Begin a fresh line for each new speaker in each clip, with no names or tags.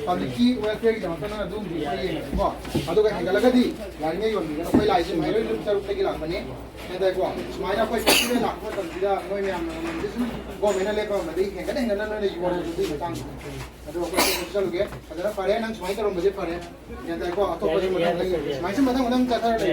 Public welfare jama kana dum di ai ko aduga hengalagadi laringe yonni kana koi laisi Maheiroi lum tarup lagi lakmani enda ko smaina koi festival lakmo tamsida noi myam dism go mena lepa madi hengana hengana ne yuwa du di tang adu ko social ge adara pare nang smai tarom baje pare enda ko ato baje madang lagi smai se madang madang chathar le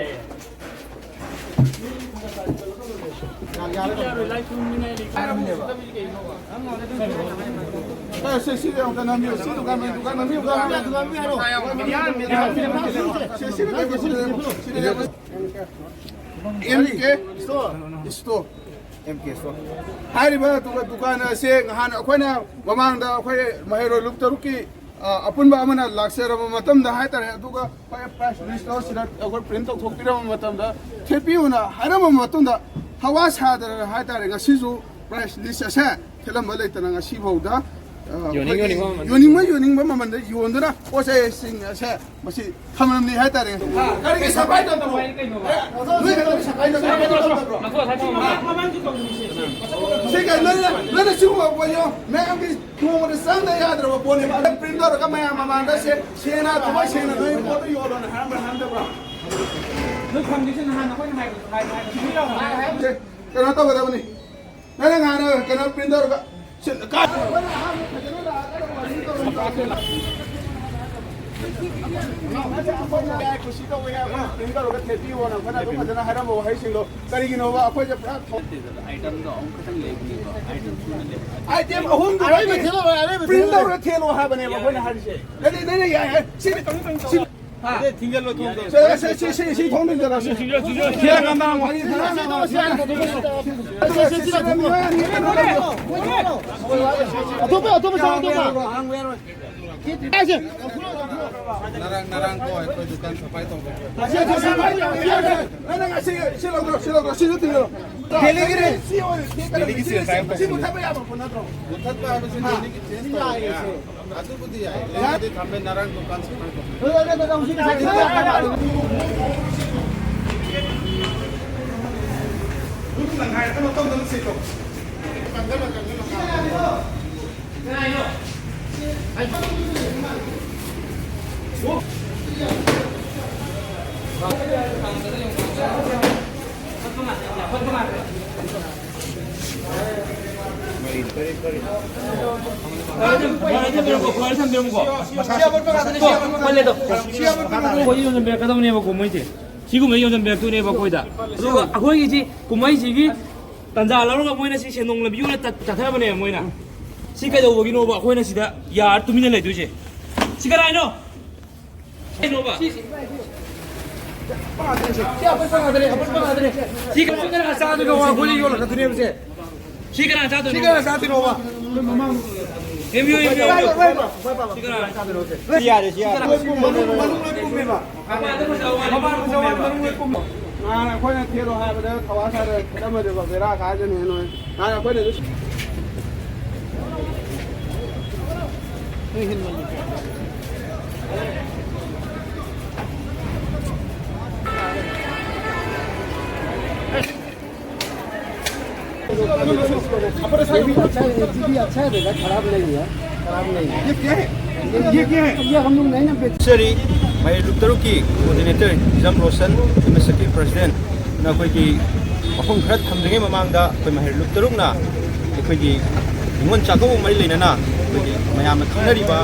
MK store. Hariba Dukan se han akhona mamangda akhoi Maheiroi lup taruki apunba amana laksera matam da haitar aduga price list sira akhoi print thokpira matam da thepiuna harama matum da hawa sadar haitar ngasizu price list asa thelam leitana ngasi bauda yoningba mamanda yondana ose sing asa masi thamamni haitare kari sabai da no lui ka sabai da sega lana siwa boyo me ambi tumo sanda yadra bone ba printer ka maya mamanda se sena to sena no ko yolona hamba ba no condition hana ko hai kana to ba ni nana ngana kana printer ka narang ko ay dukan sa paitong
지금 요즘 몇 돈에 받고 있다. 그리고 거기지 고마이지기 단자 라로가 뭐이나 시 신동을 비우는 따타버네 뭐이나. 시까지 오기는 오바 거기나 시다. 야, 또 미는 레두지. 시가라 이노. 이노바. 시가라 사도가 와 보리 요라 같으네 보세. 시가라 사도. 시가라 사도 오바. MU 시가라 사도 오세. 시야래 시야. 나 거기는 뒤로 하거든. 가와사를 그다음에 봐. 내가 가자는 해놓은. 나 거기는
अच्छा है खराब नहीं है
ये क्या है ये क्या है
ये हम लोग नहीं ना बेच
Seri, Maheiroi Taruki, Coordinator, Jam Rosan, Mr. President, na koi ki ahong khat thamdinge mamangda koi Maheiroi Tarukna, koi ki ngon chako mari leina na, koi ki mayam na khanari ba,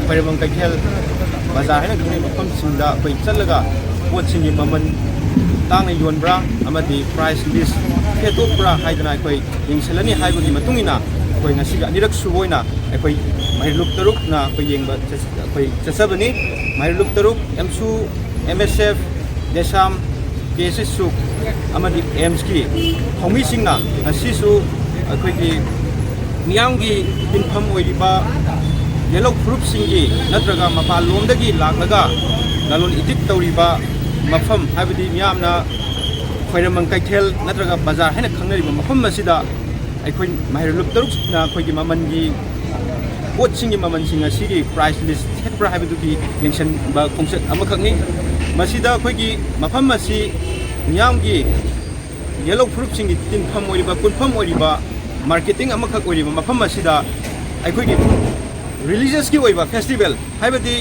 Paodamkhol Kaikhel, bazar hai na koi mafam singda koi chalaga, pot singi maman tang na yonbra, amadi price list, keto bra hai dana koi yingselani hai bagi matungina, koi ngasiga nirak suboina, koi Maheiroi Taruk na koi yengba koi chasabani Maheiroi Taruk MSU MSF Desam KSSU amadi MSki Homi singna asisu koi ki miyamgi dinpham oiriba yellow group singi natraga mapal lomdagi laklaga lalon idik tawriba mafam habidi miyamna Paodamkhol Kaikhel natraga bazar haina khangnariba mafam masida aikoi Maheiroi Taruk na koi ki mamangi pot singi maman singa sigi price list hekra habiduki yengsan ba khongset amakhakni masida khoi mafam masi nyamgi yellow fruit singi tin pham oriba kun pham oriba marketing amakhak oriba mafam masida aikoi gi religious ki oiba festival habidi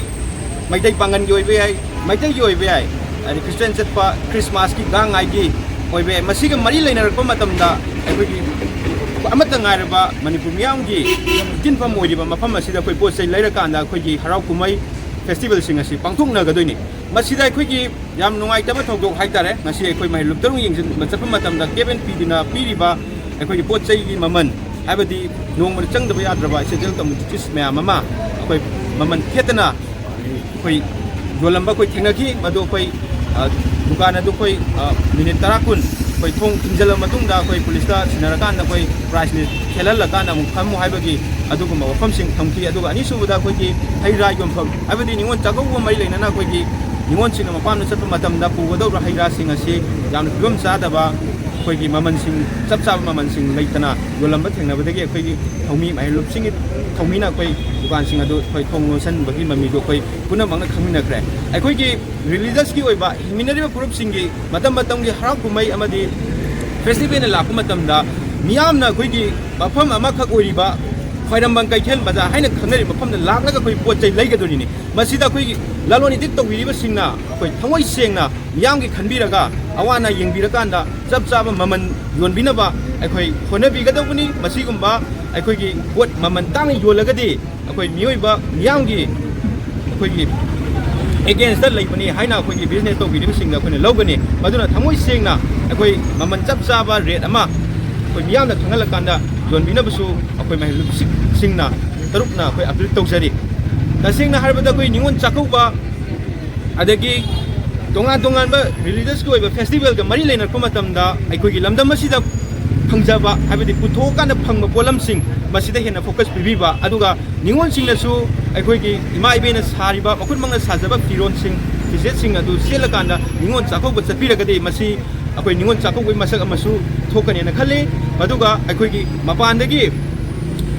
maitai pangan gi oibe ai maitai gi oibe ai ani christian setpa christmas ki gangai gi oibe masiga mari leina rakpa matamda aikoi gi amata ngairaba manipur miyamgi tinfam oiriba mafam asida koi pot sei leiraka koi gi harau kumai festival sing asi pangthokna gadoini masida koi gi yam nungai taba thokdok haitare ngasi koi Maheiroi Taruk yengsin machafa matamda keben pidina piriba koi gi pot sei gi maman habadi nongmar changdaba yadraba sejel kamutis mya mama koi maman khetana koi Yollamba koi thengnaki madu koi dukan adu koi minute 10 kun koi thong tinjala matungda koi police ta sinarakan koi price ni khelalakana mu khamu haibagi aduguma wafam sing thamki aduga ani subuda koi ki haira yomfam habadi ningon chagaw mai leina na koi ki ningon sing mapam na chatpa matam da pugodaw ra haira sing asi yam gum sadaba koi ki maman sing chap chap maman sing leitana Yollamba thengnabadagi koi ki thomi Maheiroi sing thomi na koi dukan sing adu koi thong nosan bagi mami do koi puna mangna khamina kre ai koi ki religious ki oiba himinari ba group singi matam matam gi harau kumai amadi festival la ku matam da miyamna koi ki mafam amakhak oiriba Paodamkhol Kaikhel baza haina khanari mafam da laklaga koi pot chai leigadoni ni masida koi ki laloni dik tawiriba singna koi thangoi sengna miyam gi khanbiraga awana yengbirakan chap chap maman yonbinaba aikoi honabi gadabuni masigumba aikoi gi pot maman tang yolagadi aikoi miyoiba miyam gi aikoi gi against the like haina koi business to bi sing na koi logani maduna thamoi sengna akoi maman chap chaba rate ama koi miyam na thangal kanda yon bina busu akoi Maheiroi singna tarukna koi apil tawjari tasingna harbada koi ningon chakauba adagi tongan ba religious koi ba festival ga mari leina komatamda aikoi gi lamdam masida pangjaba habidi puthoka na phangba polam sing masida hena focus pibiba aduga ningon singna su aikoi gi ima ibena sariba makut mangna sajaba firon sing fijet sing adu selakanda ningon chakau ba chapiragadi masi akoi ningon chakau goi masak amasu thokani na khale aduga aikoi gi mapandagi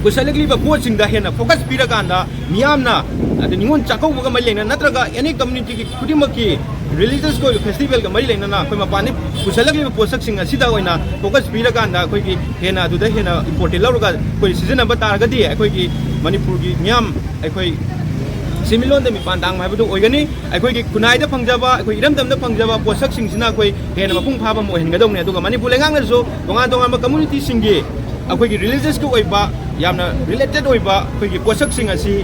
kusalegli ba pot sing da hena focus piraganda miyamna adu ningon chakau ba mai lena natraga any community ki khudimaki religious ko festival ga mari leina na koi mapani kusalegli ba posak sing asida oina focus piraganda koi gi hena adu da hena important laruga koi season number taragadi aikoi gi Manipur gi miyam aikoi similon da mi pandang mai bu oigani aikoi gi kunai da pangjaba aikoi iramdam da pangjaba posak sing sina koi hena mapung phaba mo hen gadong ne aduga Manipur lengang na so donga community singi aikoi gi religious ko oiba yamna related oiba aikoi gi posak sing asi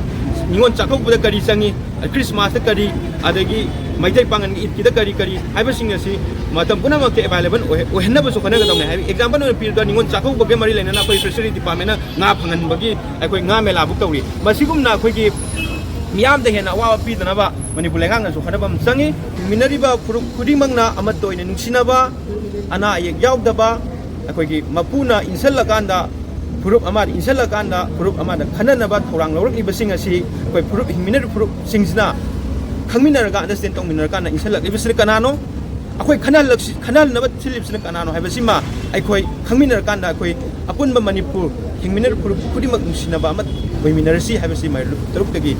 ningon chakok bu da kari sangi Christmas da kari adagi maitai pangan gi it ki da kari haiba sing asi matam puna mak available ohenna bu so khana gadong ne example no pir da ningon chakok bu ge mari leina na koi treasury department na nga phangan bagi aikoi nga mela bu tawri masigum na koi gi miyam da hena wa pi dana ba Manipur lengang na so khana bam sangi minari ba khudimang na amat toina nungsina ba ana ayek yauk da ba akoi gi mapuna insalakanda purup amad insalakanda purup amada khanana ba thorang lawrak li basing asi koi purup minari purup singsna khangminar ga understand tong minar kana insalak li basir kanano akoi khanal na ba silip sina kanano hai basima aikoi khangminar kanda akoi apun ba Manipur hingminar purup khudimang nungsina ba amat boiminar si hai basi Maheiroi Taruk tagi